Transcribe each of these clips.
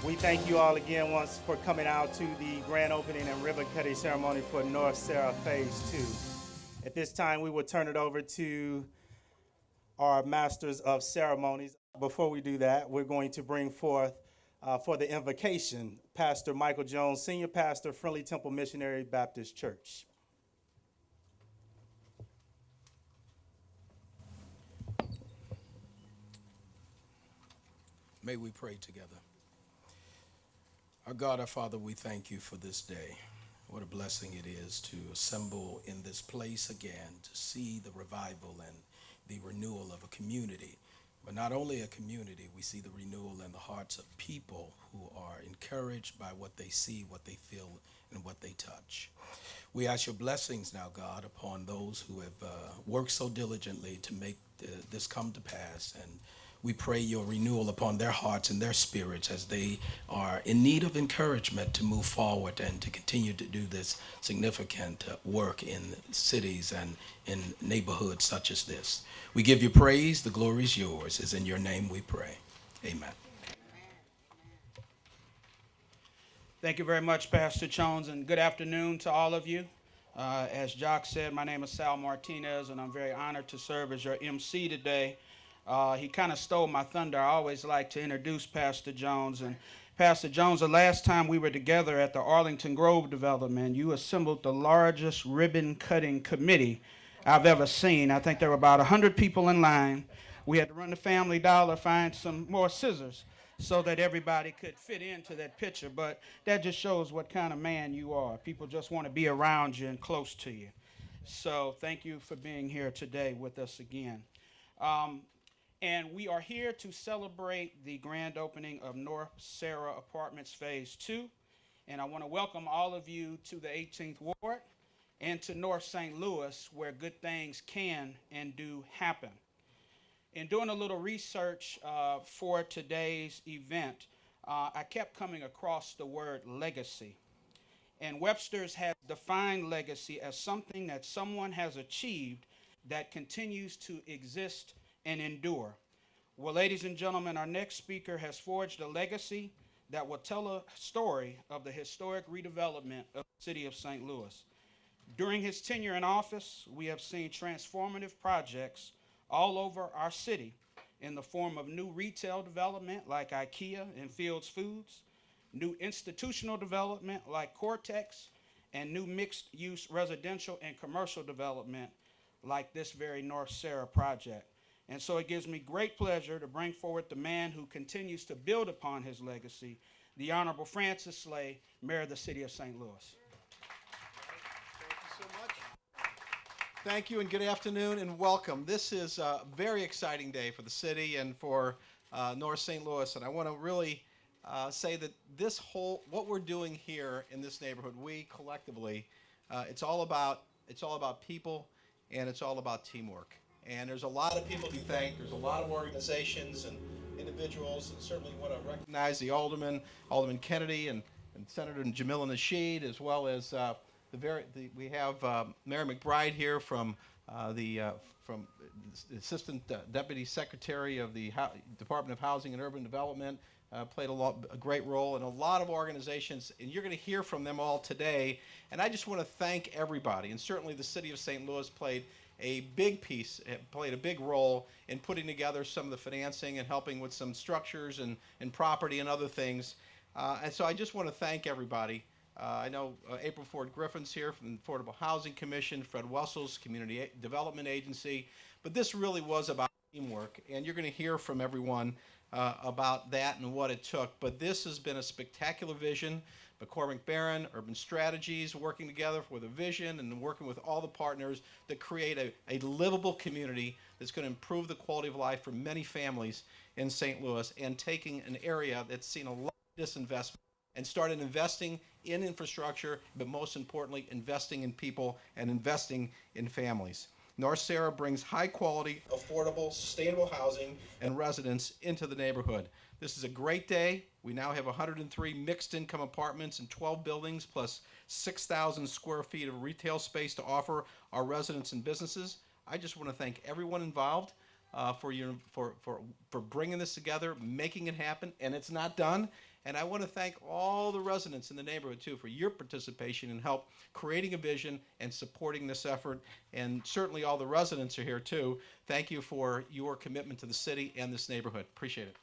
We thank you all again once for coming out to the grand opening and ribbon cutting ceremony for North Sarah Phase 2. At this time, we will turn it over to our masters of ceremonies. Before we do that, we're going to bring forth for the invocation Pastor Michael Jones, Senior Pastor, Friendly Temple Missionary Baptist Church. May we pray together. Our God, our Father, we thank you for this day. What a blessing it is to assemble in this place again, to see the revival and the renewal of a community. But not only a community, we see the renewal in the hearts of people who are encouraged by what they see, what they feel, and what they touch. We ask your blessings now, God, upon those who have worked so diligently to make this come to pass. And we pray your renewal upon their hearts and their spirits as they are in need of encouragement to move forward and to continue to do this significant work in cities and in neighborhoods such as this. We give you praise. The glory is yours. It's in your name we pray. Amen. Thank you very much, Pastor Jones, and good afternoon to all of you. As Jock said, my name is Sal Martinez, and I'm very honored to serve as your MC today. He kind of stole my thunder. I always like to introduce Pastor Jones. And Pastor Jones, the last time we were together at the Arlington Grove development, you assembled the largest ribbon cutting committee I've ever seen. I think there were about 100 people in line. We had to run to Family Dollar, find some more scissors so that everybody could fit into that picture. But that just shows what kind of man you are. People just want to be around you and close to you. So thank you for being here today with us again. And we are here to celebrate the grand opening of North Sarah Apartments Phase 2. And I want to welcome all of you to the 18th Ward and to North St. Louis, where good things can and do happen. In doing a little research for today's event, I kept coming across the word legacy. And Webster's has defined legacy as something that someone has achieved that continues to exist and endure. Well, ladies and gentlemen, our next speaker has forged a legacy that will tell a story of the historic redevelopment of the city of St. Louis. During his tenure in office, we have seen transformative projects all over our city in the form of new retail development like IKEA and Fields Foods, new institutional development like Cortex, and new mixed-use residential and commercial development like this very North Sarah project. And so it gives me great pleasure to bring forward the man who continues to build upon his legacy, the Honorable Francis Slay, Mayor of the City of St. Louis. Thank you so much. Thank you and good afternoon and welcome. This is a very exciting day for the city and for North St. Louis. And I want to really say that what we're doing here in this neighborhood, we collectively, it's all about people and it's all about teamwork. And there's a lot of people to thank. There's a lot of organizations and individuals. And certainly want to recognize the Alderman Kennedy and Senator Jamila Nasheed, as well as we have Mayor McBride here from the Assistant Deputy Secretary of the Department of Housing and Urban Development. Played a great role in a lot of organizations, and you're going to hear from them all today. And I just want to thank everybody, and certainly the City of St. Louis played a big role in putting together some of the financing and helping with some structures and property and other things. And so I just want to thank everybody. I know April Ford Griffin's here from the Affordable Housing Commission, Fred Wessel's Community Development Agency, but this really was about teamwork, and you're going to hear from everyone about that and what it took. But this has been a spectacular vision. McCormick Barron, Urban Strategies, working together with a vision and working with all the partners to create a livable community that's going to improve the quality of life for many families in St. Louis, and taking an area that's seen a lot of disinvestment and started investing in infrastructure, but most importantly, investing in people and investing in families. North Sarah brings high quality, affordable, sustainable housing and residents into the neighborhood. This is a great day. We now have 103 mixed income apartments in 12 buildings, plus 6,000 square feet of retail space to offer our residents and businesses. I just want to thank everyone involved. for bringing this together, making it happen, and it's not done. And I want to thank all the residents in the neighborhood too for your participation and help creating a vision and supporting this effort. And certainly all the residents are here too. Thank you for your commitment to the city and this neighborhood. Appreciate it.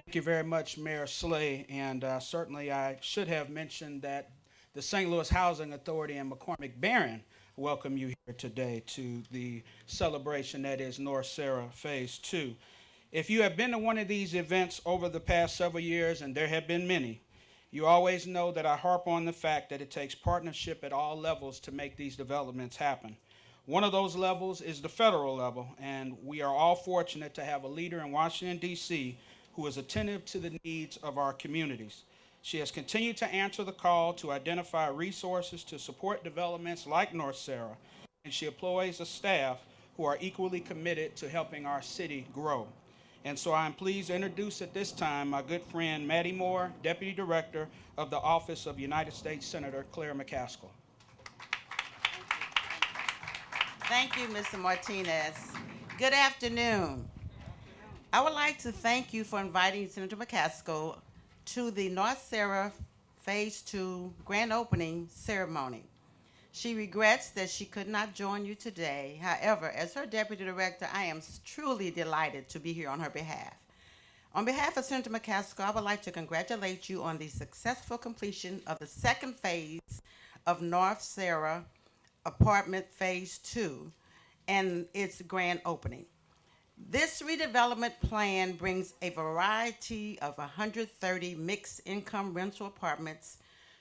Thank you very much, Mayor Slay. And certainly I should have mentioned that the St. Louis Housing Authority and McCormick Barron welcome you here today to the celebration that is North Sarah Phase 2. If you have been to one of these events over the past several years, and there have been many, you always know that I harp on the fact that it takes partnership at all levels to make these developments happen. One of those levels is the federal level, and we are all fortunate to have a leader in Washington, D.C., who is attentive to the needs of our communities. She has continued to answer the call to identify resources to support developments like North Sarah, and she employs a staff who are equally committed to helping our city grow. And so I am pleased to introduce at this time my good friend Maddie Moore, Deputy Director of the Office of United States Senator Claire McCaskill. Thank you, Mr. Martinez. Good afternoon. I would like to thank you for inviting Senator McCaskill to the North Sarah Phase 2 grand opening ceremony. She regrets that she could not join you today. However, as her deputy director, I am truly delighted to be here on her behalf. On behalf of Senator McCaskill, I would like to congratulate you on the successful completion of the second phase of North Sarah Apartment Phase 2 and its grand opening. This redevelopment plan brings a variety of 130 mixed-income rental apartments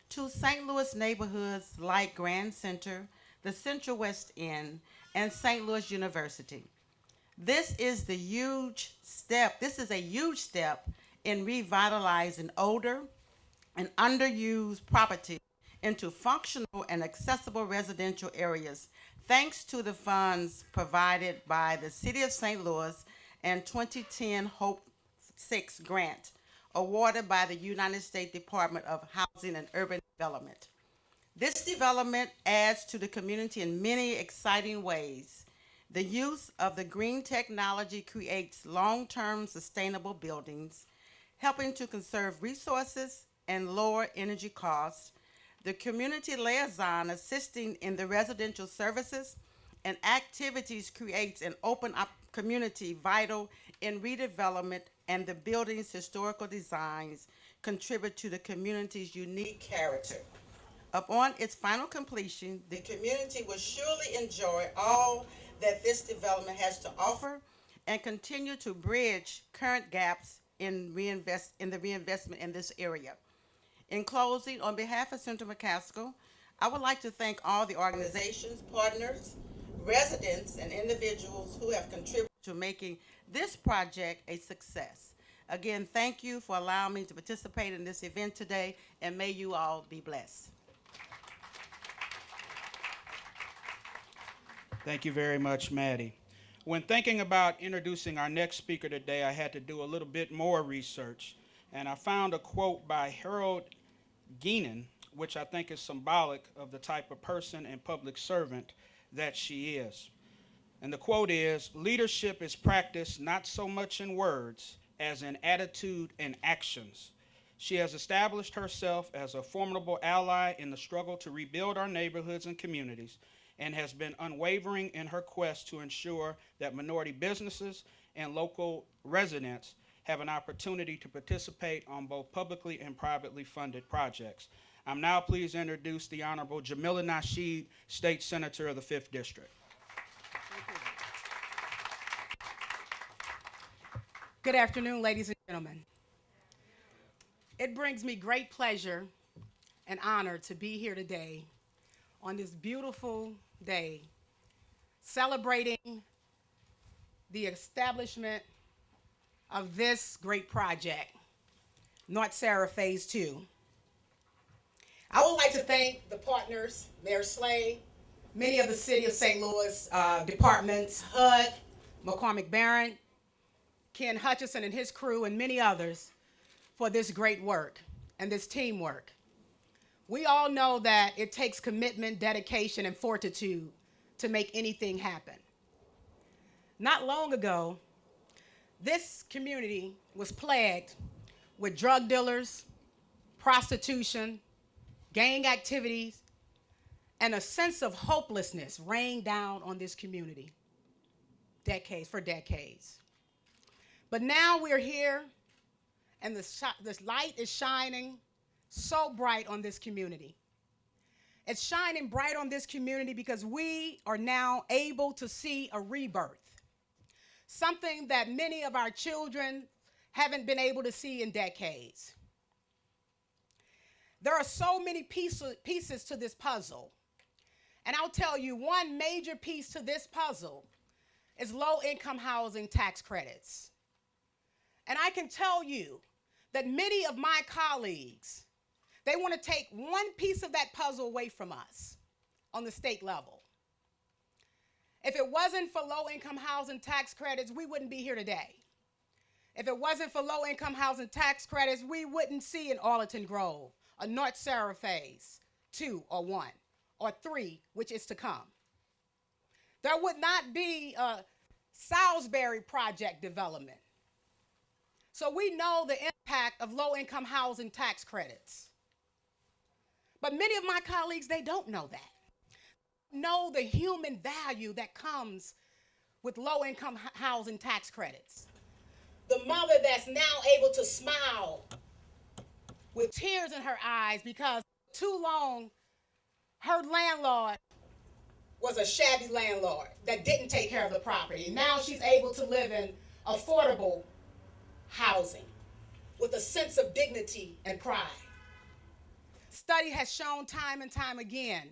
to St. Louis neighborhoods like Grand Center, the Central West End, and St. Louis University. This is a huge step in revitalizing older and underused property into functional and accessible residential areas, thanks to the funds provided by the City of St. Louis and 2010 Hope 6 grant awarded by the United States Department of Housing and Urban Development. This development adds to the community in many exciting ways. The use of the green technology creates long-term sustainable buildings, helping to conserve resources and lower energy costs. The community liaison assisting in the residential services and activities creates an open community vital in redevelopment, and the building's historical designs contribute to the community's unique character. Upon its final completion, the community will surely enjoy all that this development has to offer and continue to bridge current gaps in the reinvestment in this area. In closing, on behalf of Senator McCaskill, I would like to thank all the organizations, partners, residents, and individuals who have contributed to making this project a success. Again, thank you for allowing me to participate in this event today, and may you all be blessed. Thank you very much, Maddie. When thinking about introducing our next speaker today, I had to do a little bit more research, and I found a quote by Harold Guinan, which I think is symbolic of the type of person and public servant that she is. And the quote is, "Leadership is practiced not so much in words as in attitude and actions. She has established herself as a formidable ally in the struggle to rebuild our neighborhoods and communities, and has been unwavering in her quest to ensure that minority businesses and local residents have an opportunity to participate on both publicly and privately funded projects." I'm now pleased to introduce the Honorable Jamila Nasheed, State Senator of the 5th District. Good afternoon, ladies and gentlemen. It brings me great pleasure and honor to be here today on this beautiful day, celebrating the establishment of this great project, North Sarah Phase 2. I would like to thank the partners, Mayor Slay, many of the City of St. Louis departments, HUD, McCormick Barron, Ken Hutchison and his crew, and many others for this great work and this teamwork. We all know that it takes commitment, dedication, and fortitude to make anything happen. Not long ago, this community was plagued with drug dealers, prostitution, gang activities, and a sense of hopelessness rained down on this community for decades. But now we're here, and this light is shining so bright on this community. It's shining bright on this community because we are now able to see a rebirth, something that many of our children haven't been able to see in decades. There are so many pieces to this puzzle. And I'll tell you, one major piece to this puzzle is low-income housing tax credits. And I can tell you that many of my colleagues, they want to take one piece of that puzzle away from us on the state level. If it wasn't for low-income housing tax credits, we wouldn't be here today. If it wasn't for low-income housing tax credits, we wouldn't see an Arlington Grove, a North Sarah Phase 2 or 1, or 3, which is to come. There would not be a Salisbury project development. So we know the impact of low-income housing tax credits. But many of my colleagues, they don't know that. Know the human value that comes with low-income housing tax credits. The mother that's now able to smile with tears in her eyes because too long her landlord was a shabby landlord that didn't take care of the property. Now she's able to live in affordable housing with a sense of dignity and pride. Study has shown time and time again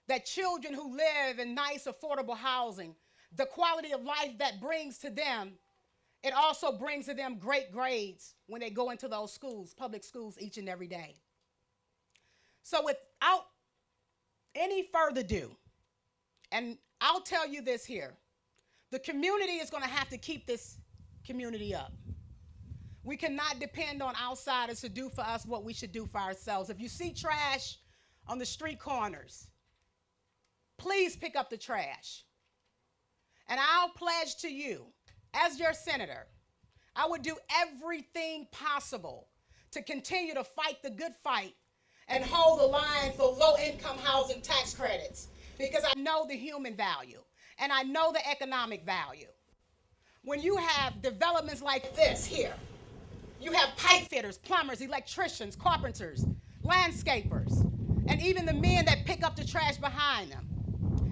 that children who live in nice, affordable housing, the quality of life that brings to them, it also brings to them great grades when they go into those schools, public schools, each and every day. So without any further ado, and I'll tell you this here, the community is going to have to keep this community up. We cannot depend on outsiders to do for us what we should do for ourselves. If you see trash on the street corners, please pick up the trash. And I'll pledge to you, as your senator, I would do everything possible to continue to fight the good fight and hold the line for low-income housing tax credits, because I know the human value and I know the economic value. When you have developments like this here, you have pipe fitters, plumbers, electricians, carpenters, landscapers, and even the men that pick up the trash behind them.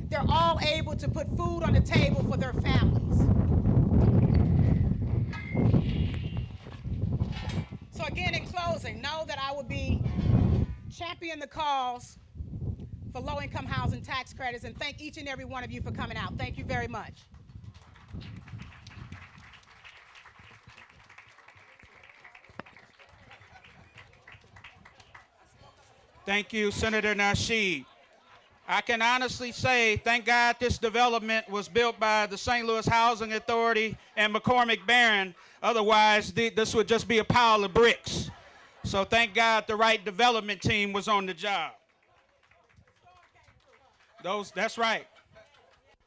They're all able to put food on the table for their families. So again, in closing, know that I will be championing the cause for low-income housing tax credits, and thank each and every one of you for coming out. Thank you very much. Thank you, Senator Nasheed. I can honestly say, thank God this development was built by the St. Louis Housing Authority and McCormick Barron. Otherwise, this would just be a pile of bricks. So thank God the right development team was on the job. That's right.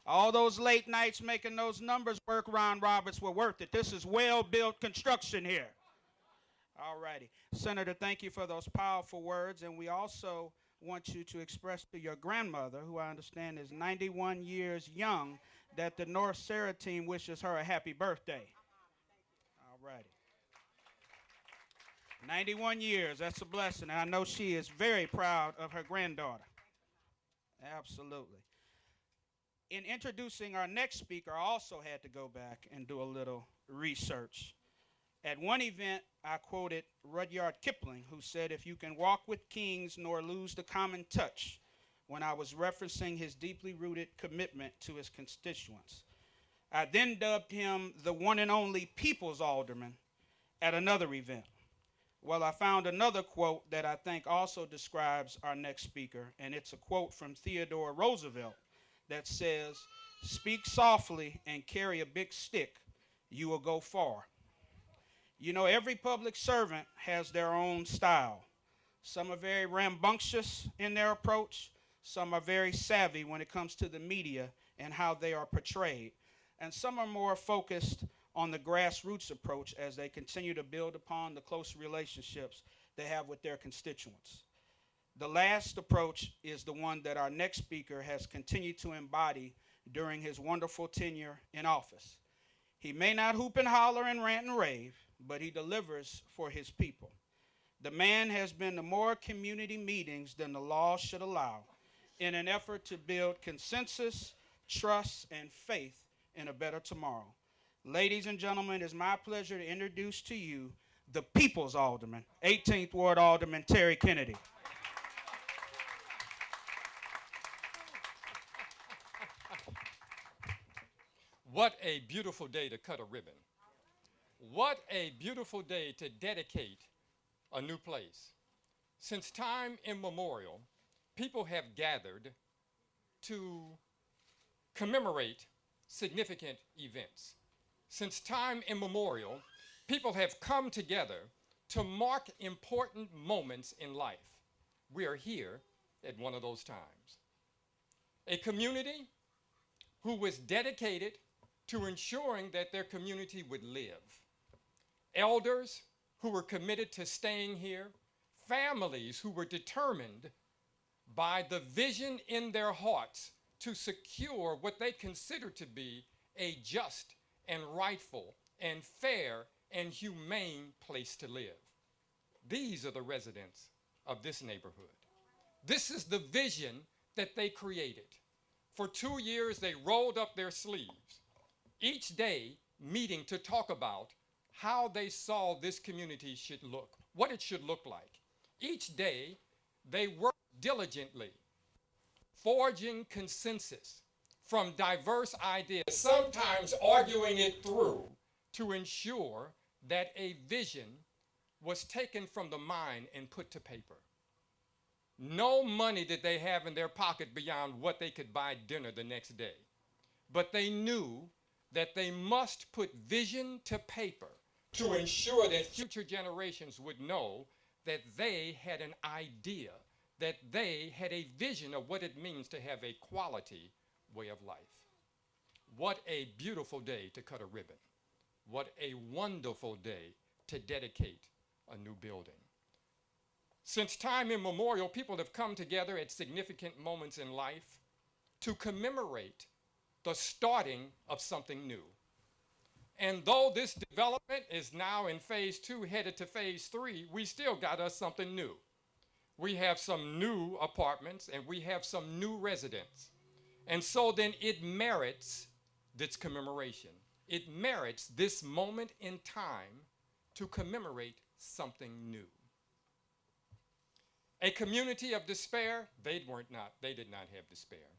All those late nights making those numbers work, Ron Roberts, were worth it. This is well-built construction here. All righty. Senator, thank you for those powerful words, and we also want you to express to your grandmother, who I understand is 91 years young, that the North Sarah team wishes her a happy birthday. All righty. 91 years, that's a blessing, and I know she is very proud of her granddaughter. Absolutely. In introducing our next speaker, I also had to go back and do a little research. At one event, I quoted Rudyard Kipling, who said, "If you can walk with kings nor lose the common touch," when I was referencing his deeply rooted commitment to his constituents. I then dubbed him the one and only people's alderman at another event. Well, I found another quote that I think also describes our next speaker, and it's a quote from Theodore Roosevelt that says, "Speak softly and carry a big stick, you will go far." You know, every public servant has their own style. Some are very rambunctious in their approach. Some are very savvy when it comes to the media and how they are portrayed. And some are more focused on the grassroots approach as they continue to build upon the close relationships they have with their constituents. The last approach is the one that our next speaker has continued to embody during his wonderful tenure in office. He may not hoop and holler and rant and rave, but he delivers for his people. The man has been to more community meetings than the law should allow in an effort to build consensus, trust, and faith in a better tomorrow. Ladies and gentlemen, it is my pleasure to introduce to you the People's Alderman, 18th Ward Alderman Terry Kennedy. What a beautiful day to cut a ribbon. What a beautiful day to dedicate a new place. Since time immemorial, people have gathered to commemorate significant events. Since time immemorial, people have come together to mark important moments in life. We are here at one of those times. A community who was dedicated to ensuring that their community would live. Elders who were committed to staying here, families who were determined by the vision in their hearts to secure what they considered to be a just and rightful and fair and humane place to live. These are the residents of this neighborhood. This is the vision that they created. For 2 years, they rolled up their sleeves, each day meeting to talk about how they saw this community should look, what it should look like. Each day, they worked diligently, forging consensus from diverse ideas, sometimes arguing it through to ensure that a vision was taken from the mind and put to paper. No money did they have in their pocket beyond what they could buy dinner the next day. But they knew that they must put vision to paper to ensure that future generations would know that they had an idea, that they had a vision of what it means to have a quality way of life. What a beautiful day to cut a ribbon. What a wonderful day to dedicate a new building. Since time immemorial, people have come together at significant moments in life to commemorate the starting of something new. And though this development is now in phase 2, headed to phase 3, we still got us something new. We have some new apartments and we have some new residents. And so then it merits this commemoration. It merits this moment in time to commemorate something new. A community of despair, they did not have despair.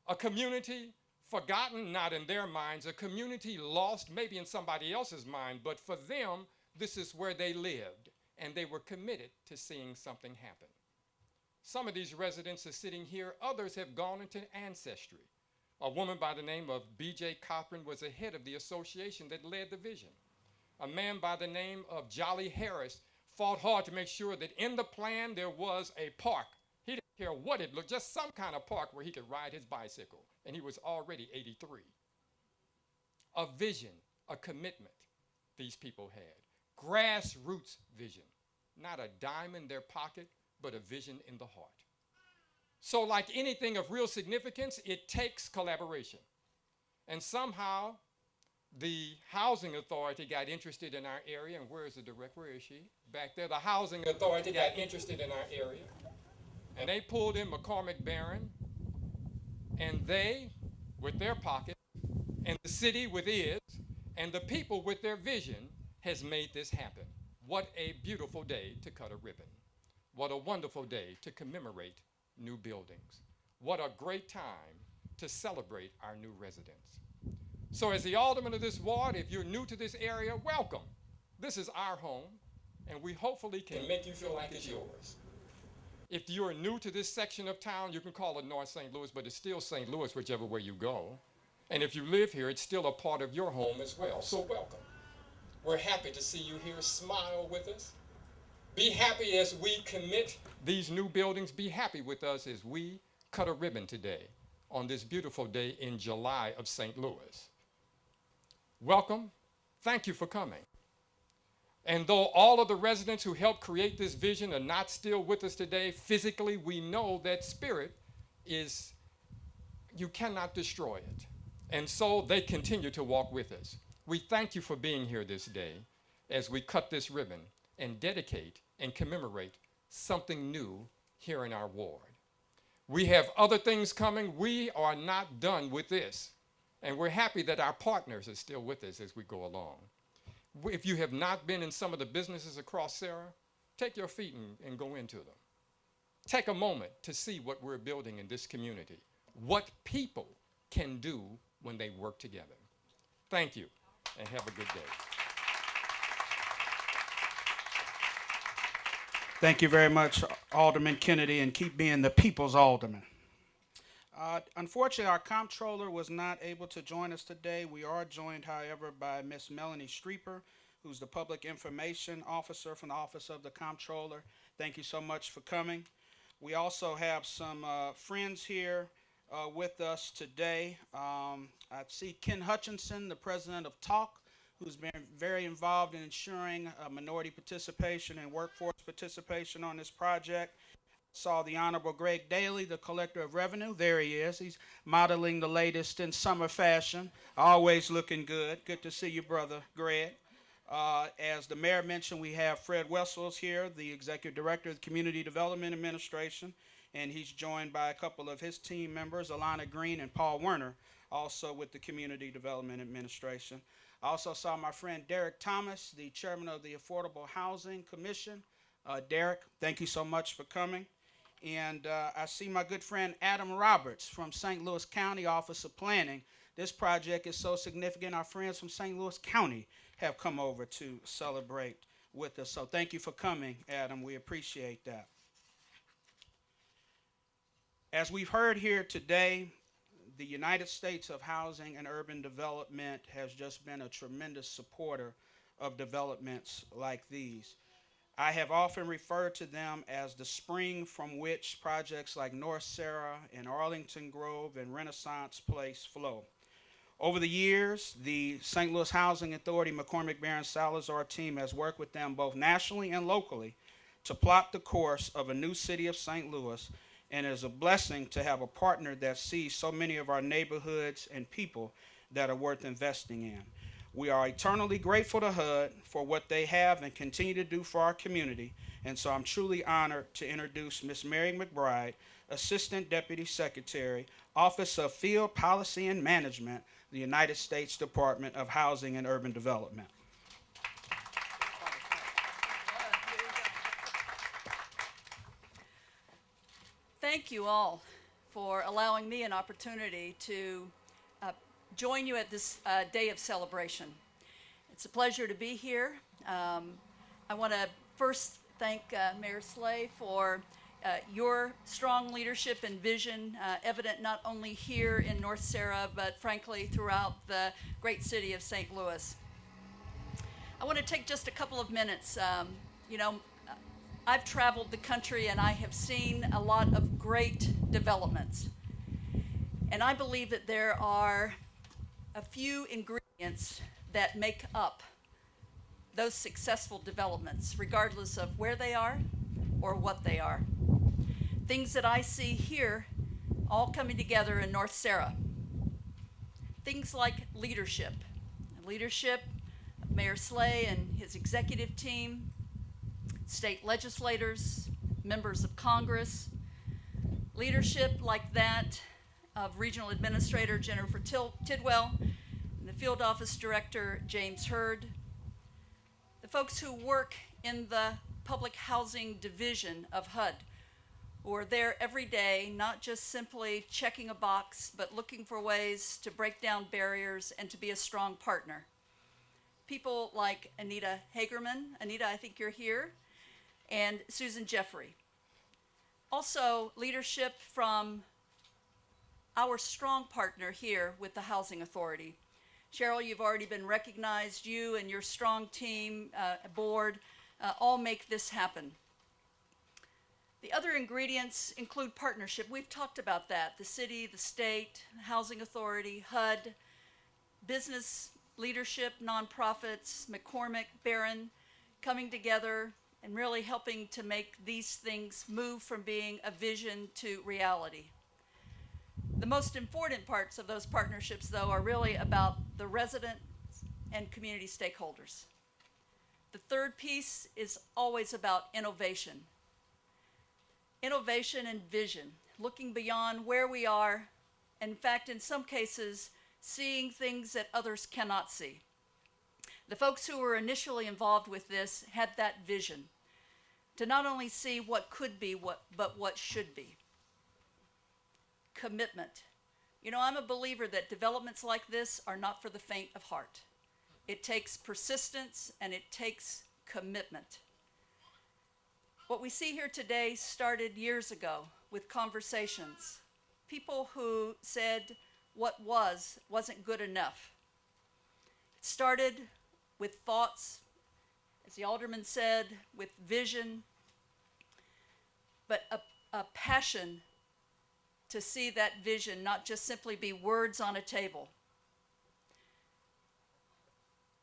A community forgotten, not in their minds, a community lost maybe in somebody else's mind, but for them, this is where they lived, and they were committed to seeing something happen. Some of these residents are sitting here, others have gone into ancestry. A woman by the name of B.J. Cochran was the head of the association that led the vision. A man by the name of Jolly Harris fought hard to make sure that in the plan there was a park. He didn't care what it looked, just some kind of park where he could ride his bicycle. And he was already 83. A vision, a commitment these people had. Grassroots vision. Not a dime in their pocket, but a vision in the heart. So like anything of real significance, it takes collaboration. And somehow, the housing authority got interested in our area, and where is she? Back there. The housing authority got interested in our area, and they pulled in McCormick Barron, and they, with their pocket, and the city with its, and the people with their vision, has made this happen. What a beautiful day to cut a ribbon. What a wonderful day to commemorate new buildings. What a great time to celebrate our new residents. So as the alderman of this ward, if you're new to this area, welcome. This is our home, and we hopefully can make you feel like it's yours. If you're new to this section of town, you can call it North St. Louis, but it's still St. Louis whichever way you go. And if you live here, it's still a part of your home as well, so welcome. We're happy to see you here. Smile with us. Be happy as we commit these new buildings. Be happy with us as we cut a ribbon today on this beautiful day in July of St. Louis. Welcome. Thank you for coming. And though all of the residents who helped create this vision are not still with us today physically, we know that spirit is, you cannot destroy it. And so they continue to walk with us. We thank you for being here this day as we cut this ribbon and dedicate and commemorate something new here in our ward. We have other things coming. We are not done with this. And we're happy that our partners are still with us as we go along. If you have not been in some of the businesses across Sarah, take your feet and go into them. Take a moment to see what we're building in this community, what people can do when they work together. Thank you, and have a good day. Thank you very much, Alderman Kennedy, and keep being the people's alderman. Unfortunately, our comptroller was not able to join us today. We are joined, however, by Miss Melanie Streeper, who's the Public Information Officer from the Office of the Comptroller. Thank you so much for coming. We also have some friends here with us today. I see Ken Hutchinson, the president of TALK, who's been very involved in ensuring minority participation and workforce participation on this project. Saw the Honorable Greg Daly, the Collector of Revenue. There he is. He's modeling the latest in summer fashion. Always looking good. Good to see you, brother Greg. As the mayor mentioned, we have Fred Wessels here, the Executive Director of the Community Development Administration, and he's joined by a couple of his team members, Alana Green and Paul Werner, also with the Community Development Administration. I also saw my friend Derek Thomas, the Chairman of the Affordable Housing Commission. Derek, thank you so much for coming. And I see my good friend Adam Roberts from St. Louis County Office of Planning. This project is so significant, our friends from St. Louis County have come over to celebrate with us. So thank you for coming, Adam. We appreciate that. As we've heard here today, the United States of Housing and Urban Development has just been a tremendous supporter of developments like these. I have often referred to them as the spring from which projects like North Sarah and Arlington Grove and Renaissance Place flow. Over the years, the St. Louis Housing Authority McCormick Barron Salazar team has worked with them both nationally and locally to plot the course of a new city of St. Louis, and it is a blessing to have a partner that sees so many of our neighborhoods and people that are worth investing in. We are eternally grateful to HUD for what they have and continue to do for our community, and so I'm truly honored to introduce Ms. Mary McBride, Assistant Deputy Secretary, Office of Field Policy and Management, the United States Department of Housing and Urban Development. Thank you all for allowing me an opportunity to join you at this day of celebration. It's a pleasure to be here. I want to first thank Mayor Slay for your strong leadership and vision, evident not only here in North Sarah, but frankly throughout the great city of St. Louis. I want to take just a couple of minutes. I've traveled the country and I have seen a lot of great developments. And I believe that there are a few ingredients that make up those successful developments, regardless of where they are or what they are. Things that I see here all coming together in North Sarah. Things like leadership. Leadership of Mayor Slay and his executive team, state legislators, members of Congress, leadership like that of Regional Administrator Jennifer Tidwell, and the Field Office Director James Hurd, the folks who work in the Public Housing Division of HUD, who are there every day, not just simply checking a box, but looking for ways to break down barriers and to be a strong partner. People like Anita Hagerman. Anita, I think you're here. And Susan Jeffrey. Also, leadership from our strong partner here with the Housing Authority. Cheryl, you've already been recognized, you and your strong team, board, all make this happen. The other ingredients include partnership. We've talked about that. The city, the state, housing authority, HUD, business leadership, nonprofits, McCormick, Barron, coming together and really helping to make these things move from being a vision to reality. The most important parts of those partnerships, though, are really about the residents and community stakeholders. The third piece is always about innovation. Innovation and vision, looking beyond where we are, and in fact, in some cases, seeing things that others cannot see. The folks who were initially involved with this had that vision to not only see what could be, but what should be. Commitment. You know, I'm a believer that developments like this are not for the faint of heart. It takes persistence and it takes commitment. What we see here today started years ago with conversations. People who said what wasn't good enough. It started with thoughts, as the alderman said, with vision, but a passion to see that vision not just simply be words on a table.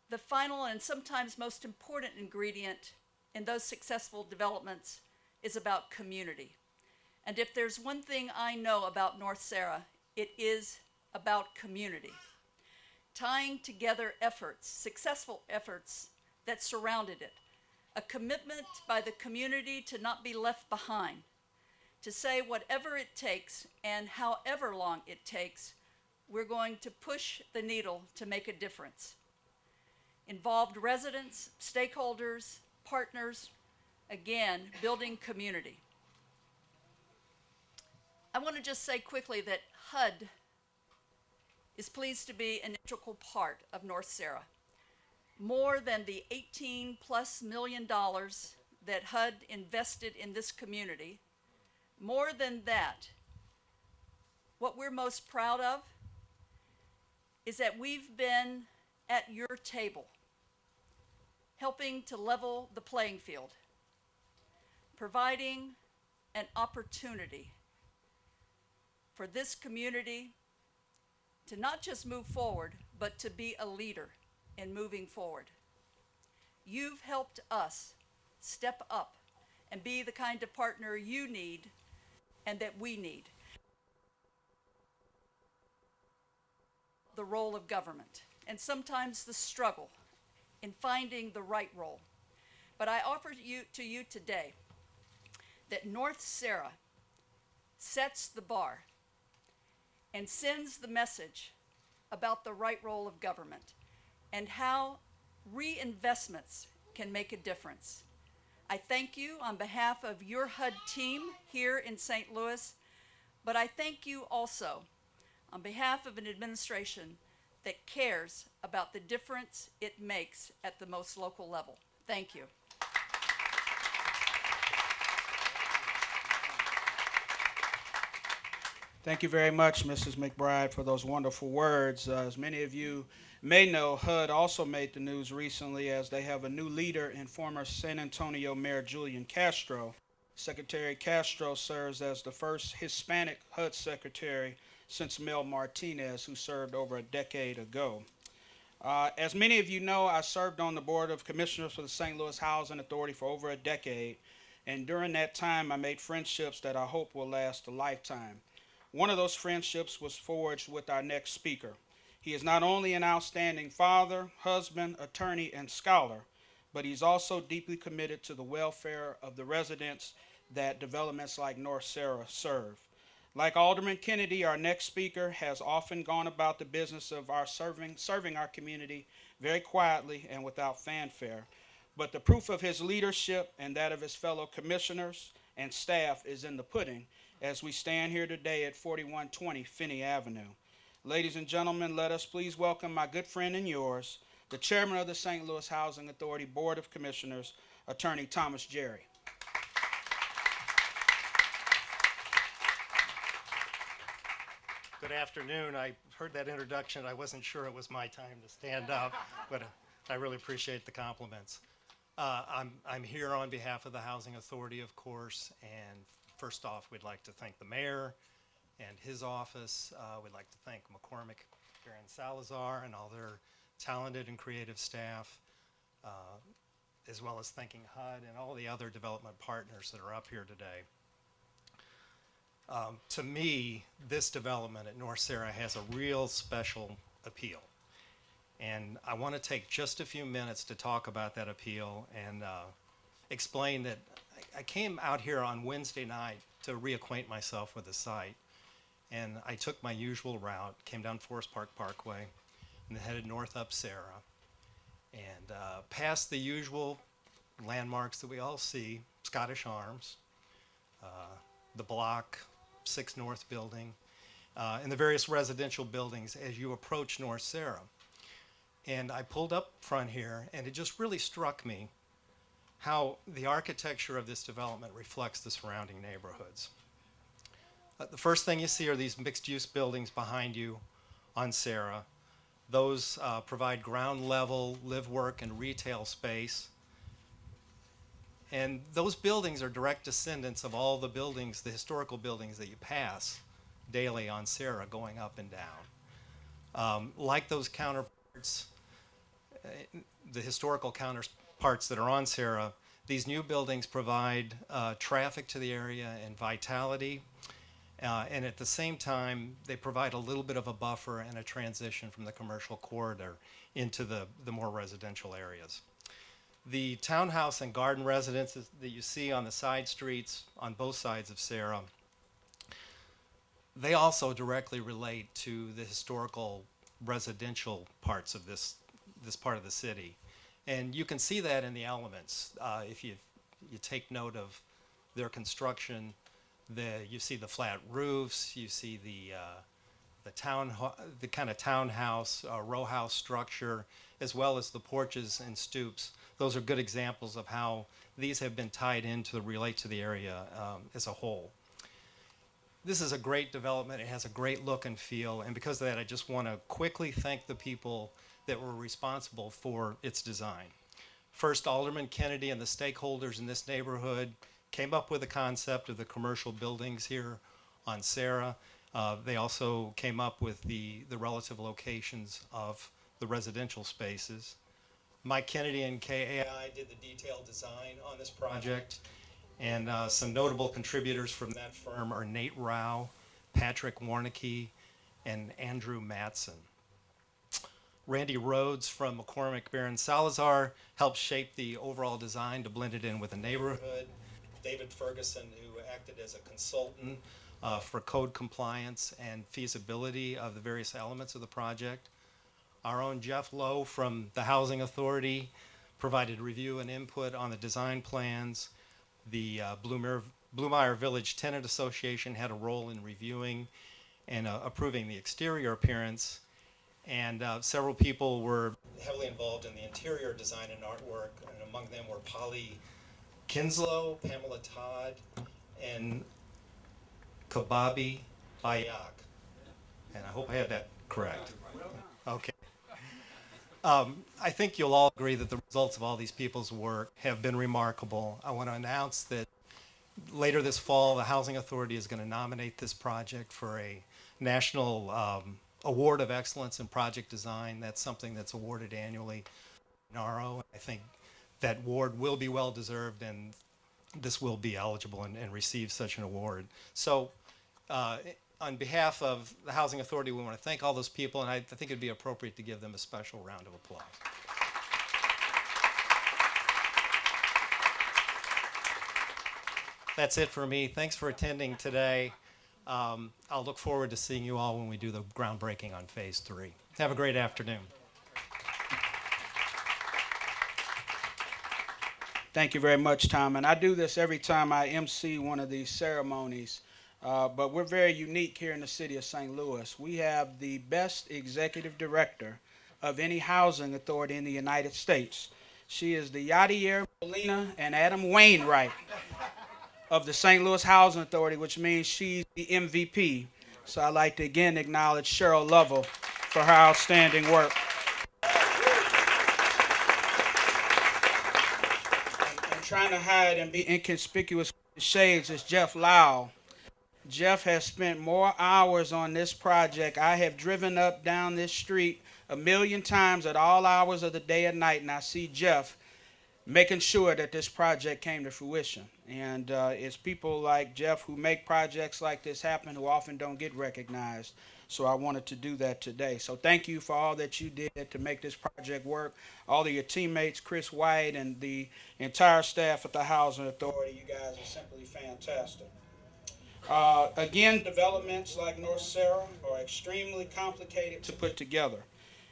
The final and sometimes most important ingredient in those successful developments is about community. And if there's one thing I know about North Sarah, it is about community. Tying together efforts, successful efforts that surrounded it. A commitment by the community to not be left behind, to say whatever it takes and however long it takes, we're going to push the needle to make a difference. Involved residents, stakeholders, partners, again, building community. I want to just say quickly that HUD is pleased to be an integral part of North Sarah. More than the $18+ million that HUD invested in this community, more than that, what we're most proud of is that we've been at your table, helping to level the playing field, providing an opportunity for this community to not just move forward, but to be a leader in moving forward. You've helped us step up and be the kind of partner you need and that we need. The role of government, and sometimes the struggle in finding the right role. But I offer to you today that North Sarah sets the bar and sends the message about the right role of government and how reinvestments can make a difference. I thank you on behalf of your HUD team here in St. Louis, but I thank you also on behalf of an administration that cares about the difference it makes at the most local level. Thank you. Thank you very much, Mrs. McBride, for those wonderful words. As many of you may know, HUD also made the news recently as they have a new leader in former San Antonio Mayor Julian Castro. Secretary Castro serves as the first Hispanic HUD secretary since Mel Martinez, who served over a decade ago. As many of you know, I served on the Board of Commissioners for the St. Louis Housing Authority for over a decade, and during that time I made friendships that I hope will last a lifetime. One of those friendships was forged with our next speaker. He is not only an outstanding father, husband, attorney, and scholar, but he's also deeply committed to the welfare of the residents that developments like North Sarah serve. Like Alderman Kennedy, our next speaker has often gone about the business of our serving our community very quietly and without fanfare. But the proof of his leadership and that of his fellow commissioners and staff is in the pudding as we stand here today at 4120 Finney Avenue. Ladies and gentlemen, let us please welcome my good friend and yours, the chairman of the St. Louis Housing Authority Board of Commissioners, Attorney Thomas Jerry. Good afternoon. I heard that introduction. I wasn't sure it was my time to stand up, but I really appreciate the compliments. I'm here on behalf of the Housing Authority, of course, and first off, we'd like to thank the mayor and his office. We'd like to thank McCormick, Baron Salazar, and all their talented and creative staff, as well as thanking HUD and all the other development partners that are up here today. To me, this development at North Sarah has a real special appeal. And I want to take just a few minutes to talk about that appeal and explain that I came out here on Wednesday night to reacquaint myself with the site. And I took my usual route, came down Forest Park Parkway, and then headed north up Sarah. And past the usual landmarks that we all see, Scottish Arms, the Block 6 North building, and the various residential buildings as you approach North Sarah. And I pulled up front here, and it just really struck me how the architecture of this development reflects the surrounding neighborhoods. The first thing you see are these mixed-use buildings behind you on Sarah. Those provide ground level, live, work, and retail space. And those buildings are direct descendants of all the buildings, the historical buildings that you pass daily on Sarah going up and down. Like those counterparts, the historical counterparts that are on Sarah, these new buildings provide traffic to the area and vitality. And at the same time, they provide a little bit of a buffer and a transition from the commercial corridor into the more residential areas. The townhouse and garden residences that you see on the side streets on both sides of Sarah, they also directly relate to the historical residential parts of this part of the city. And you can see that in the elements. If you take note of their construction, you see the flat roofs, you see the kind of townhouse, row house structure, as well as the porches and stoops. Those are good examples of how these have been tied in to relate to the area as a whole. This is a great development. It has a great look and feel, and because of that, I just want to quickly thank the people that were responsible for its design. First, Alderman Kennedy and the stakeholders in this neighborhood came up with the concept of the commercial buildings here on Sarah. They also came up with the relative locations of the residential spaces. Mike Kennedy and KAI did the detailed design on this project, and some notable contributors from that firm are Nate Rao, Patrick Warnicki, and Andrew Matson. Randy Rhodes from McCormick, Baron Salazar helped shape the overall design to blend it in with the neighborhood. David Ferguson, who acted as a consultant for code compliance and feasibility of the various elements of the project. Our own Jeff Lowe from the Housing Authority provided review and input on the design plans. The Bluemeyer Village Tenant Association had a role in reviewing and approving the exterior appearance. And several people were heavily involved in the interior design and artwork, and among them were Polly Kinslow, Pamela Todd, and Kababi Bayak. And I hope I had that correct. Okay. I think you'll all agree that the results of all these people's work have been remarkable. I want to announce that later this fall, the Housing Authority is going to nominate this project for a national Award of Excellence in Project Design. That's something that's awarded annually in NARO. I think that award will be well deserved, and this will be eligible and receive such an award. So on behalf of the Housing Authority, we want to thank all those people, and I think it'd be appropriate to give them a special round of applause. That's it for me. Thanks for attending today. I'll look forward to seeing you all when we do the groundbreaking on Phase 3. Have a great afternoon. Thank you very much, Tom. And I do this every time I MC one of these ceremonies. But we're very unique here in the city of St. Louis. We have the best executive director of any housing authority in the United States. She is the Yadier Molina and Adam Wainwright of the St. Louis Housing Authority, which means she's the MVP. So I'd like to again acknowledge Cheryl Lovell for her outstanding work. trying to hide and be inconspicuous with the shades is Jeff Lau. Jeff has spent more hours on this project. I have driven up down this street a million times at all hours of the day and night, and I see Jeff making sure that this project came to fruition. And it's people like Jeff who make projects like this happen who often don't get recognized. So I wanted to do that today. So thank you for all that you did to make this project work. All of your teammates, Chris White, and the entire staff at the Housing Authority, you guys are simply fantastic. Again, developments like North Sarah are extremely complicated to put together.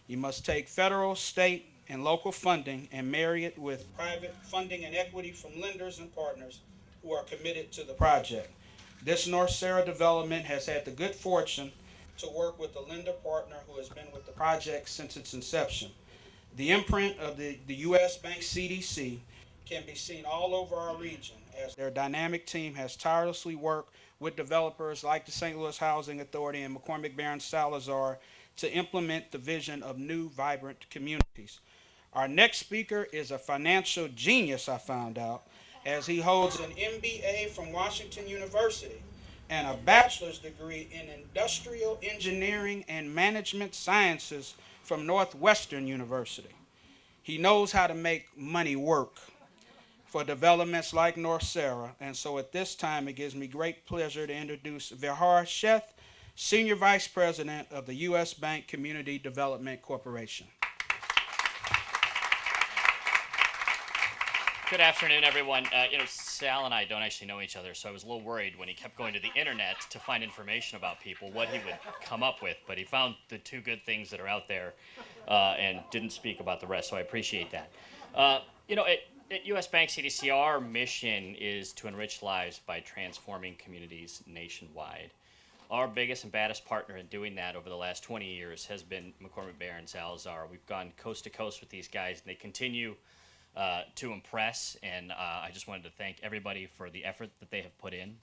You must take federal, state, and local funding and marry it with private funding and equity from lenders and partners who are committed to the project. This North Sarah development has had the good fortune to work with a lender partner who has been with the project since its inception. The imprint of the U.S. Bank CDC can be seen all over our region as their dynamic team has tirelessly worked with developers like the St. Louis Housing Authority and McCormick Barron Salazar to implement the vision of new, vibrant communities. Our next speaker is a financial genius, I found out, as he holds an MBA from Washington University and a bachelor's degree in industrial engineering and management sciences from Northwestern University. He knows how to make money work for developments like North Sarah, and so at this time it gives me great pleasure to introduce Vihar Sheth, Senior Vice President of the U.S. Bank Community Development Corporation. Good afternoon, everyone. Sal and I don't actually know each other, so I was a little worried when he kept going to the internet to find information about people, what he would come up with. But he found the two good things that are out there and didn't speak about the rest, so I appreciate that. At U.S. Bank CDC, our mission is to enrich lives by transforming communities nationwide. Our biggest and baddest partner in doing that over the last 20 years has been McCormick Barron Salazar. We've gone coast to coast with these guys, and they continue to impress, and I just wanted to thank everybody for the effort that they have put in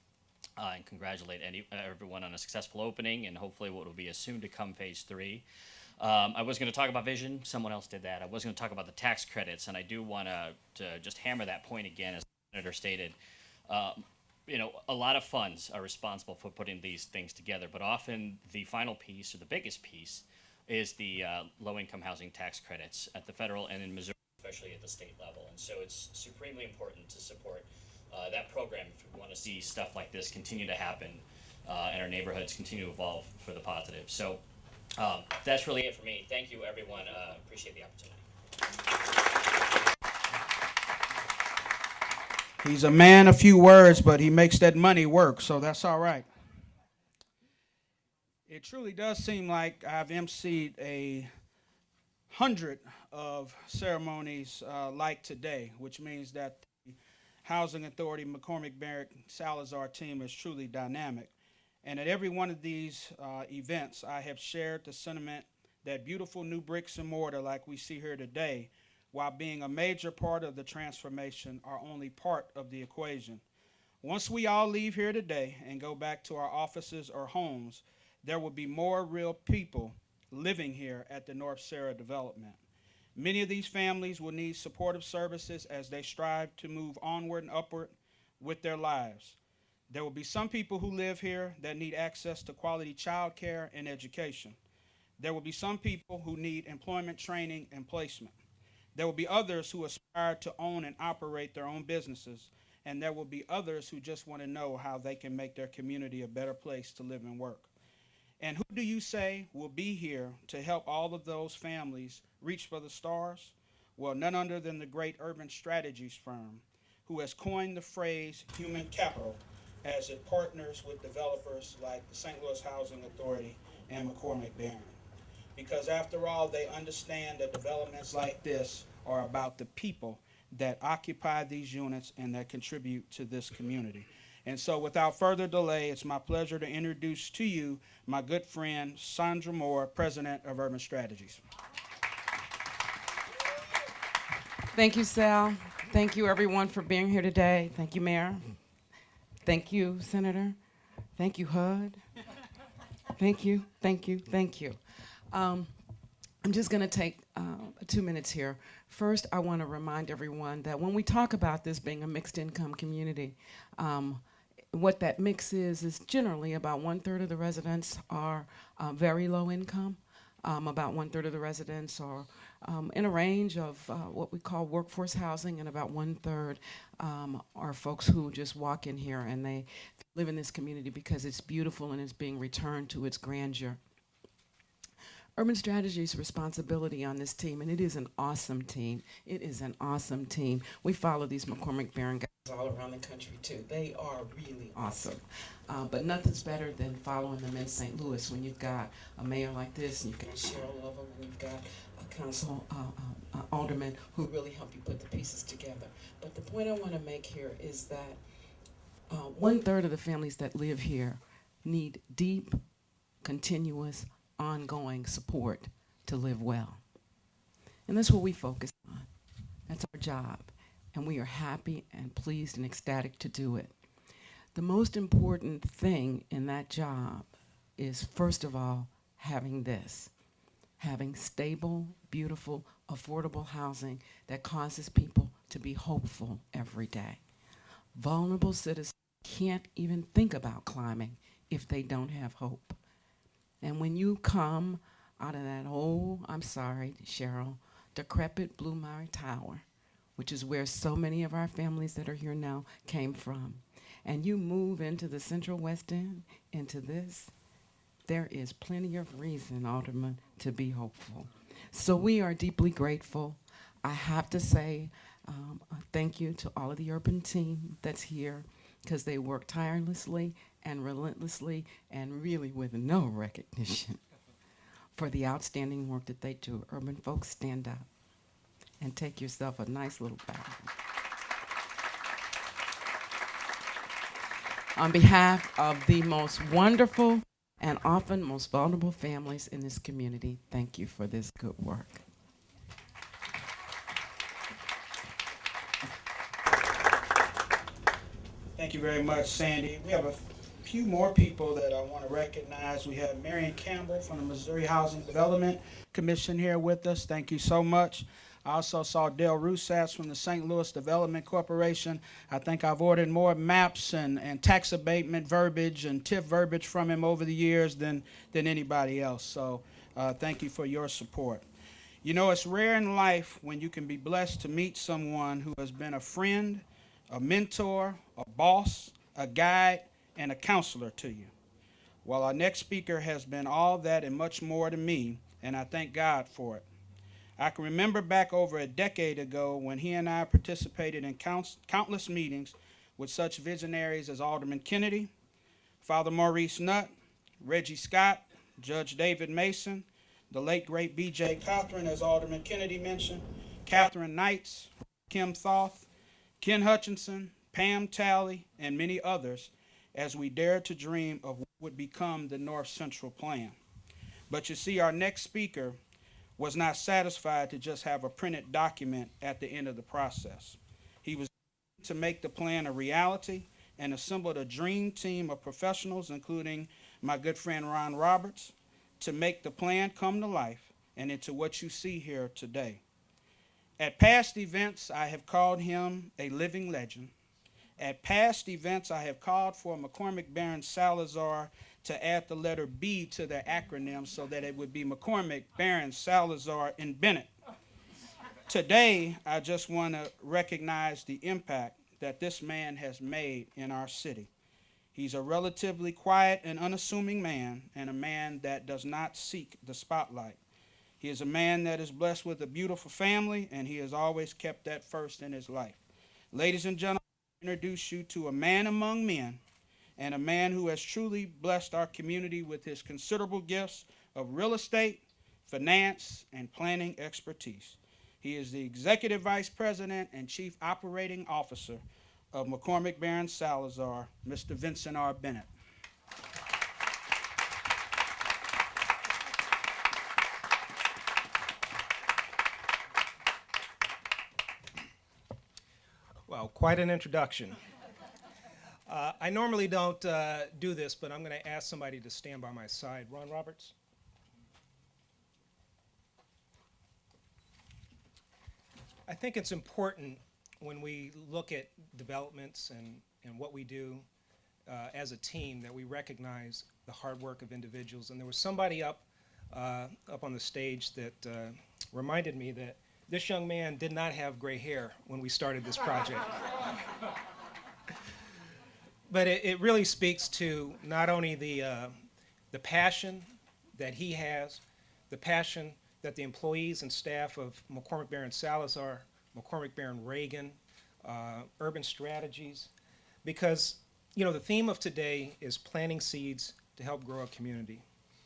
and congratulate everyone on a successful opening and hopefully what will be a soon-to-come Phase 3. I was going to talk about vision. Someone else did that. I was going to talk about the tax credits, and I do want to just hammer that point again, as the Senator stated. A lot of funds are responsible for putting these things together, but often the final piece or the biggest piece is the low-income housing tax credits at the federal and in Missouri, especially at the state level. And so it's supremely important to support that program if we want to see stuff like this continue to happen and our neighborhoods continue to evolve for the positive. So that's really it for me. Thank you, everyone. Appreciate the opportunity. He's a man of few words, but he makes that money work, so that's all right. It truly does seem like I've emceed 100 of ceremonies like today, which means that the Housing Authority McCormick Barron Salazar team is truly dynamic. And at every one of these events, I have shared the sentiment that beautiful new bricks and mortar like we see here today, while being a major part of the transformation, are only part of the equation. Once we all leave here today and go back to our offices or homes, there will be more real people living here at the North Sarah development. Many of these families will need supportive services as they strive to move onward and upward with their lives. There will be some people who live here that need access to quality child care and education. There will be some people who need employment training and placement. There will be others who aspire to own and operate their own businesses, and there will be others who just want to know how they can make their community a better place to live and work. And who do you say will be here to help all of those families reach for the stars? Well, none other than the great urban strategies firm who has coined the phrase human capital as it partners with developers like the St. Louis Housing Authority and McCormick Barron. Because after all, they understand that developments like this are about the people that occupy these units and that contribute to this community. And so without further delay, it's my pleasure to introduce to you my good friend, Sandra Moore, President of Urban Strategies. Thank you, Sal. Thank you, everyone, for being here today. Thank you, Mayor. Thank you, Senator. Thank you, HUD. Thank you, thank you, thank you. I'm just going to take 2 minutes here. First, I want to remind everyone that when we talk about this being a mixed income community, what that mix is generally about 1/3 of the residents are very low income. About 1/3 of the residents are in a range of what we call workforce housing, and about 1/3 are folks who just walk in here and they live in this community because it's beautiful and it's being returned to its grandeur. Urban Strategy's responsibility on this team, and it is an awesome team. It is an awesome team. We follow these McCormick Barron guys all around the country too. They are really awesome. But nothing's better than following them in St. Louis when you've got a mayor like this, and you've got Cheryl Lovell, and you've got a council alderman who really help you put the pieces together. But the point I want to make here is that 1/3 of the families that live here need deep, continuous, ongoing support to live well. And that's what we focus on. That's our job. And we are happy and pleased and ecstatic to do it. The most important thing in that job is, first of all, having stable, beautiful, affordable housing that causes people to be hopeful every day. Vulnerable citizens can't even think about climbing if they don't have hope. And when you come out of that old, I'm sorry, Cheryl, decrepit Blue Mary Tower, which is where so many of our families that are here now came from, and you move into the Central West End, into this, there is plenty of reason, Alderman, to be hopeful. So we are deeply grateful. I have to say thank you to all of the urban team that's here, because they work tirelessly and relentlessly and really with no recognition for the outstanding work that they do. Urban folks, stand up and take yourself a nice little bow. On behalf of the most wonderful and often most vulnerable families in this community, thank you for this good work. Thank you very much, Sandy. We have a few more people that I want to recognize. We have Marion Campbell from the Missouri Housing Development Commission here with us. Thank you so much. I also saw Dale Rusatz from the St. Louis Development Corporation. I think I've ordered more maps and tax abatement verbiage and TIF verbiage from him over the years than anybody else. So thank you for your support. You know, it's rare in life when you can be blessed to meet someone who has been a friend, a mentor, a boss, a guide, and a counselor to you. Well, our next speaker has been all that and much more to me, and I thank God for it. I can remember back over a decade ago when he and I participated in countless meetings with such visionaries as Alderman Kennedy, Father Maurice Nutt, Reggie Scott, Judge David Mason, the late great B.J. Cothran, as Alderman Kennedy mentioned, Catherine Knights, Kim Thoth, Ken Hutchinson, Pam Talley, and many others, as we dared to dream of what would become the North Central Plan. But you see, our next speaker was not satisfied to just have a printed document at the end of the process. He was to make the plan a reality and assembled a dream team of professionals, including my good friend Ron Roberts, to make the plan come to life and into what you see here today. At past events, I have called him a living legend. At past events, I have called for McCormick Barron Salazar to add the letter B to their acronym so that it would be McCormick Barron Salazar and Bennett. Today, I just want to recognize the impact that this man has made in our city. He's a relatively quiet and unassuming man, and a man that does not seek the spotlight. He is a man that is blessed with a beautiful family, and he has always kept that first in his life. Ladies and gentlemen, I introduce you to a man among men, and a man who has truly blessed our community with his considerable gifts of real estate, finance, and planning expertise. He is the Executive Vice President and Chief Operating Officer of McCormick Barron Salazar, Mr. Vincent R. Bennett. Well, quite an introduction. I normally don't do this, but I'm going to ask somebody to stand by my side. Ron Roberts. I think it's important when we look at developments and what we do as a team that we recognize the hard work of individuals. And there was somebody up on the stage that reminded me that this young man did not have gray hair when we started this project. But it really speaks to not only the passion that he has, the passion that the employees and staff of McCormick Barron Salazar, McCormick Barron Reagan, Urban Strategies, because the theme of today is planting seeds to help grow a community.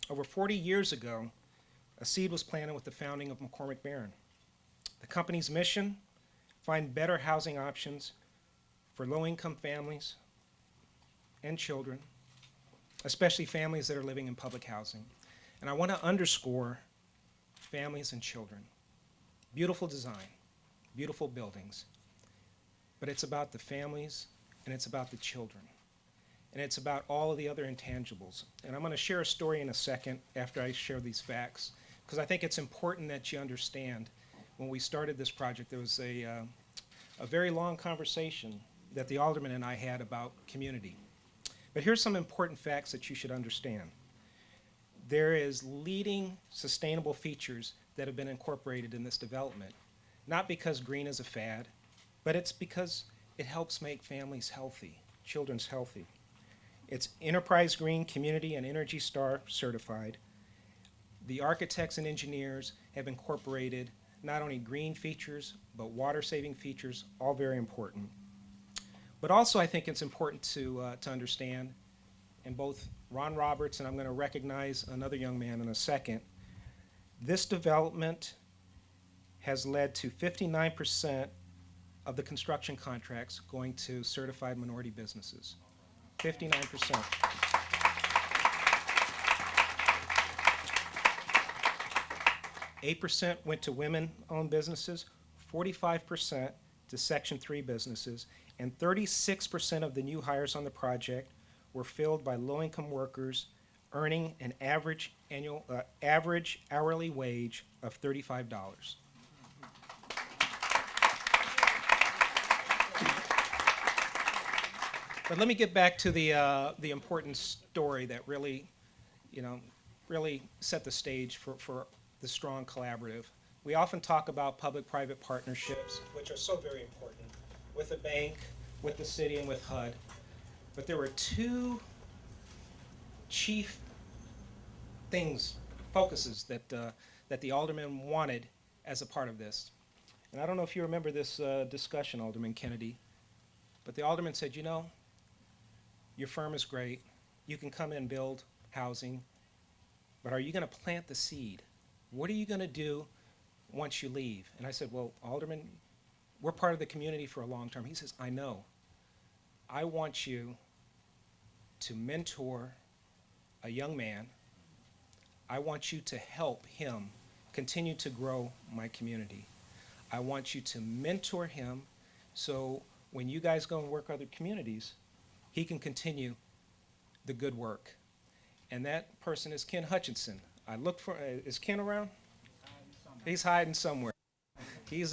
Over 40 years ago, a seed was planted with the founding of McCormick Barron. The company's mission: find better housing options for low-income families and children, especially families that are living in public housing. And I want to underscore families and children. Beautiful design, beautiful buildings, but it's about the families and it's about the children. And it's about all of the other intangibles. And I'm going to share a story in a second after I share these facts, because I think it's important that you understand when we started this project, there was a very long conversation that the alderman and I had about community. But here's some important facts that you should understand. There is leading sustainable features that have been incorporated in this development, not because green is a fad, but it's because it helps make families healthy, children's healthy. It's Enterprise Green Community and Energy Star certified. The architects and engineers have incorporated not only green features, but water-saving features, all very important. But also I think it's important to understand, and both Ron Roberts, and I'm going to recognize another young man in a second, this development has led to 59% of the construction contracts going to certified minority businesses. 59%. 8% went to women-owned businesses, 45% to Section 3 businesses, and 36% of the new hires on the project were filled by low-income workers earning an average hourly wage of $35. But let me get back to the important story that really set the stage for the strong collaborative. We often talk about public-private partnerships, which are so very important, with the bank, with the city, and with HUD. But there were two chief focuses that the alderman wanted as a part of this. And I don't know if you remember this discussion, Alderman Kennedy, but the alderman said, your firm is great, you can come and build housing, but are you going to plant the seed? What are you going to do once you leave? And I said, well, Alderman, we're part of the community for a long term. He says, I know. I want you to mentor a young man. I want you to help him continue to grow my community. I want you to mentor him so when you guys go and work other communities, he can continue the good work. And that person is Ken Hutchinson. I looked for, is Ken around? He's hiding somewhere. He's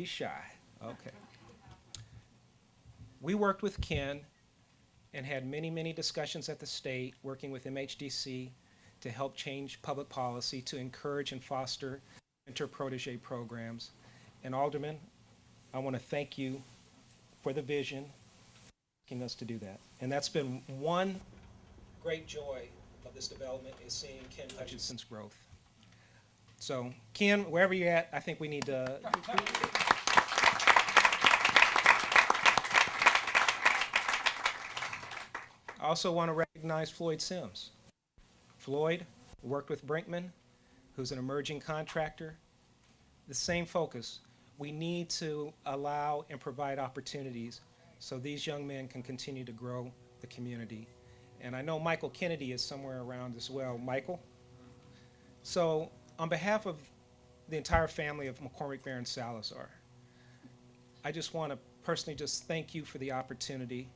shy. Okay. We worked with Ken and had many, many discussions at the state, working with MHDC to help change public policy to encourage and foster mentor-protege programs. And Alderman, I want to thank you for the vision, asking us to do that. And that's been one great joy of this development, is seeing Ken Hutchinson's growth. So, Ken, wherever you're at, I think we need to. I also want to recognize Floyd Sims. Floyd worked with Brinkman, who's an emerging contractor. The same focus. We need to allow and provide opportunities so these young men can continue to grow the community. And I know Michael Kennedy is somewhere around as well. Michael? So, on behalf of the entire family of McCormick Barron Salazar, I just want to personally just thank you for the opportunity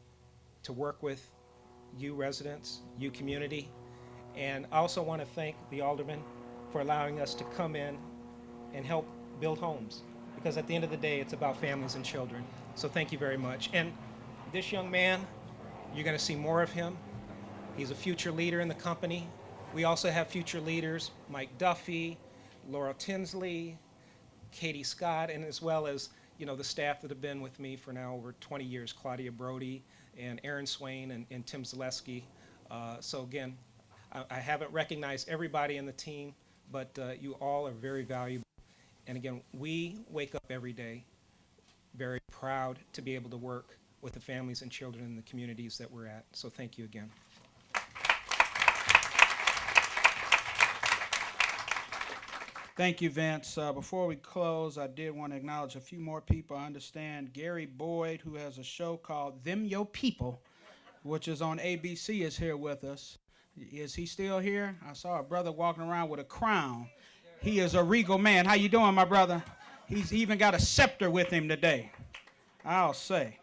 to work with you residents, you community, and I also want to thank the alderman for allowing us to come in and help build homes. because at the end of the day, it's about families and children. So thank you very much. And this young man, you're going to see more of him. He's a future leader in the company. We also have future leaders, Mike Duffy, Laura Tinsley, Katie Scott, and as well as the staff that have been with me for now over 20 years, Claudia Brody and Aaron Swain and Tim Zaleski. So again, I haven't recognized everybody in the team, but you all are very valuable. And again, we wake up every day very proud to be able to work with the families and children in the communities that we're at. So thank you again. Thank you, Vince. Before we close, I did want to acknowledge a few more people. I understand Gary Boyd, who has a show called Them Yo People, which is on ABC, is here with us. Is he still here? I saw a brother walking around with a crown. He is a regal man. How you doing, my brother? He's even got a scepter with him today, I'll say.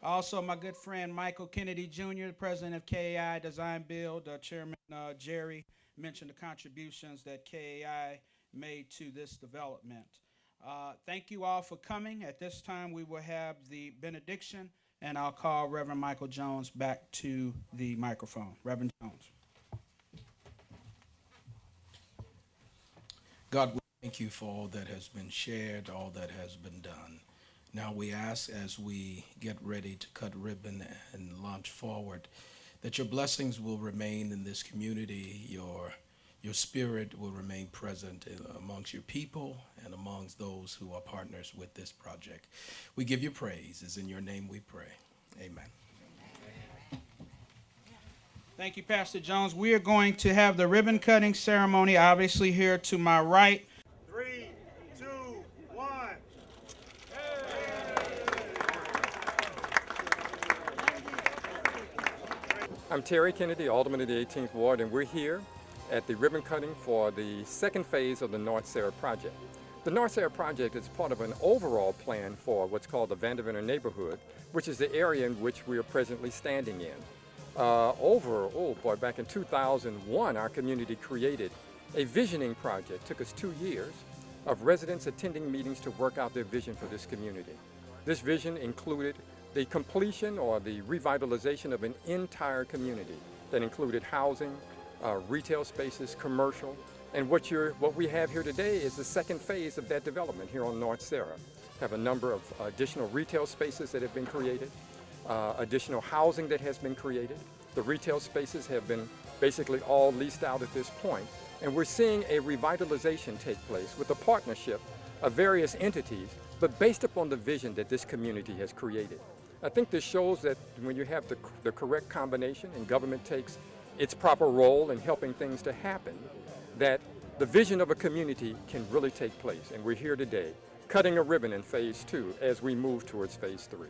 Also, my good friend Michael Kennedy Jr., the president of KAI Design Build. Chairman Jerry mentioned the contributions that KAI made to this development. Thank you all for coming. At this time, we will have the benediction, and I'll call Reverend Michael Jones back to the microphone. Reverend Jones. God, we thank you for all that has been shared, all that has been done. Now we ask, as we get ready to cut ribbon and launch forward, that your blessings will remain in this community, your spirit will remain present amongst your people and amongst those who are partners with this project. We give you praise. It's in your name we pray. Amen. Thank you, Pastor Jones. We are going to have the ribbon cutting ceremony, obviously here to my right. 3, 2, 1. I'm Terry Kennedy, Alderman of the 18th Ward, and we're here at the ribbon cutting for the second phase of the North Sarah project. The North Sarah project is part of an overall plan for what's called the Vanderventer neighborhood, which is the area in which we are presently standing in. Back in 2001, our community created a visioning project. It took us 2 years of residents attending meetings to work out their vision for this community. This vision included the completion or the revitalization of an entire community that included housing, retail spaces, commercial, and what we have here today is the second phase of that development here on North Sarah. We have a number of additional retail spaces that have been created, additional housing that has been created. The retail spaces have been basically all leased out at this point, and we're seeing a revitalization take place with the partnership of various entities, but based upon the vision that this community has created. I think this shows that when you have the correct combination and government takes its proper role in helping things to happen, that the vision of a community can really take place. And we're here today, cutting a ribbon in phase 2 as we move towards phase 3.